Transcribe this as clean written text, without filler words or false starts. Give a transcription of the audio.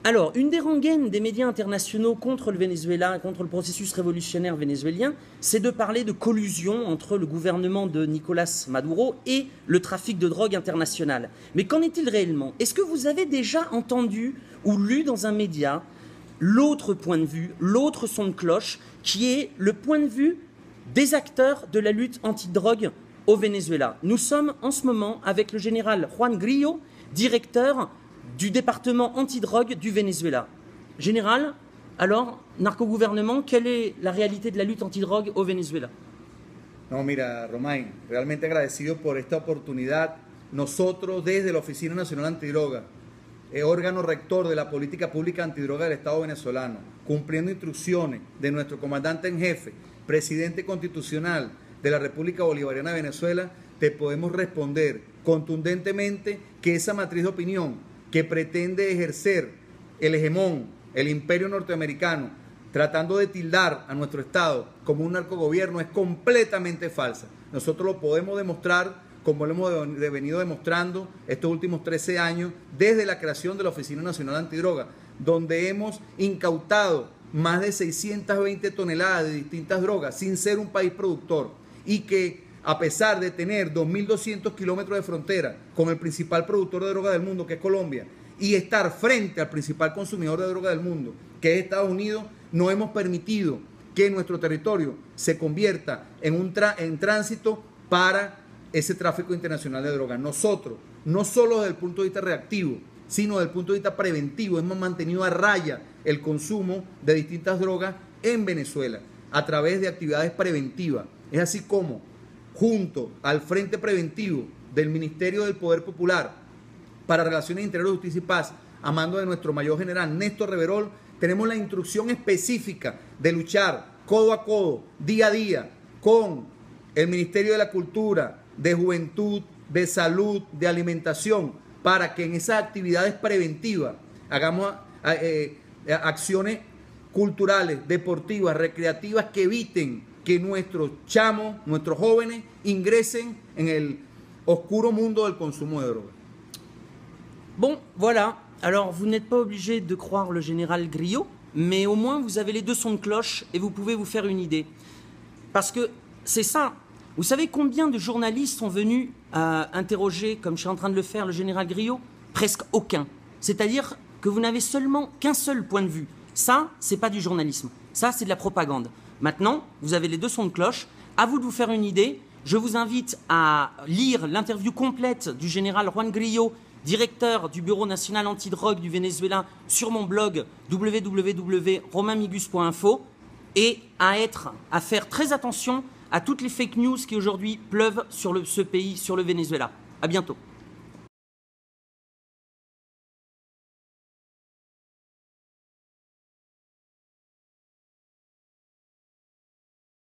Alors, une des rengaines des médias internationaux contre le Venezuela, contre le processus révolutionnaire vénézuélien, c'est de parler de collusion entre le gouvernement de Nicolás Maduro et le trafic de drogue international. Mais qu'en est-il réellement? Est-ce que vous avez déjà entendu ou lu dans un média l'autre point de vue, l'autre son de cloche, qui est le point de vue des acteurs de la lutte anti-drogue au Venezuela? Nous sommes en ce moment avec le général Juan Grillo, directeur du département antidrogue du Venezuela. Général, alors, narcogouvernement, quelle est la réalité de la lutte antidrogue au Venezuela? No, mira, Romain, realmente agradecido por esta oportunidad. Nosotros, desde la Oficina Nacional Antidroga, órgano rector de la política pública antidroga del Estado venezolano, cumpliendo instrucciones de nuestro comandante en jefe, presidente constitucional de la República Bolivariana de Venezuela, te podemos responder contundentemente que esa matriz de opinión que pretende ejercer el hegemón, el imperio norteamericano, tratando de tildar a nuestro Estado como un narcogobierno, es completamente falsa. Nosotros lo podemos demostrar, como lo hemos venido demostrando estos últimos 13 años, desde la creación de la Oficina Nacional Antidroga, donde hemos incautado más de 620 toneladas de distintas drogas sin ser un país productor, y que a pesar de tener 2.200 kilómetros de frontera con el principal productor de droga del mundo, que es Colombia, y estar frente al principal consumidor de droga del mundo, que es Estados Unidos, no hemos permitido que nuestro territorio se convierta en tránsito para ese tráfico internacional de drogas. Nosotros, no solo desde el punto de vista reactivo, sino desde el punto de vista preventivo, hemos mantenido a raya el consumo de distintas drogas en Venezuela a través de actividades preventivas. Es así como, junto al Frente Preventivo del Ministerio del Poder Popular para Relaciones Interiores, Justicia y Paz, a mando de nuestro mayor general Néstor Reverol, tenemos la instrucción específica de luchar codo a codo, día a día, con el Ministerio de la Cultura, de Juventud, de Salud, de Alimentación, para que en esas actividades preventivas hagamos acciones culturales, deportivas, recreativas que eviten que nuestros chamos, nuestros jóvenes ingresen en el oscuro mundo del consumo de drogas. Bon, voilà. Alors, vous n'êtes pas obligé de croire le général Grillo, mais au moins vous avez les deux sons de cloche et vous pouvez vous faire une idée. Parce que c'est ça. Vous savez combien de journalistes sont venus interroger, comme je suis en train de le faire, le général Grillo? Presque aucun. C'est-à-dire que vous n'avez seulement qu'un seul point de vue. Ça, c'est pas du journalisme. Ça, c'est de la propagande. Maintenant, vous avez les deux sons de cloche. À vous de vous faire une idée. Je vous invite à lire l'interview complète du général Juan Grillo, directeur du Bureau national antidrogue du Venezuela, sur mon blog www.romainmigus.info, et à faire très attention à toutes les fake news qui aujourd'hui pleuvent sur ce pays, sur le Venezuela. À bientôt.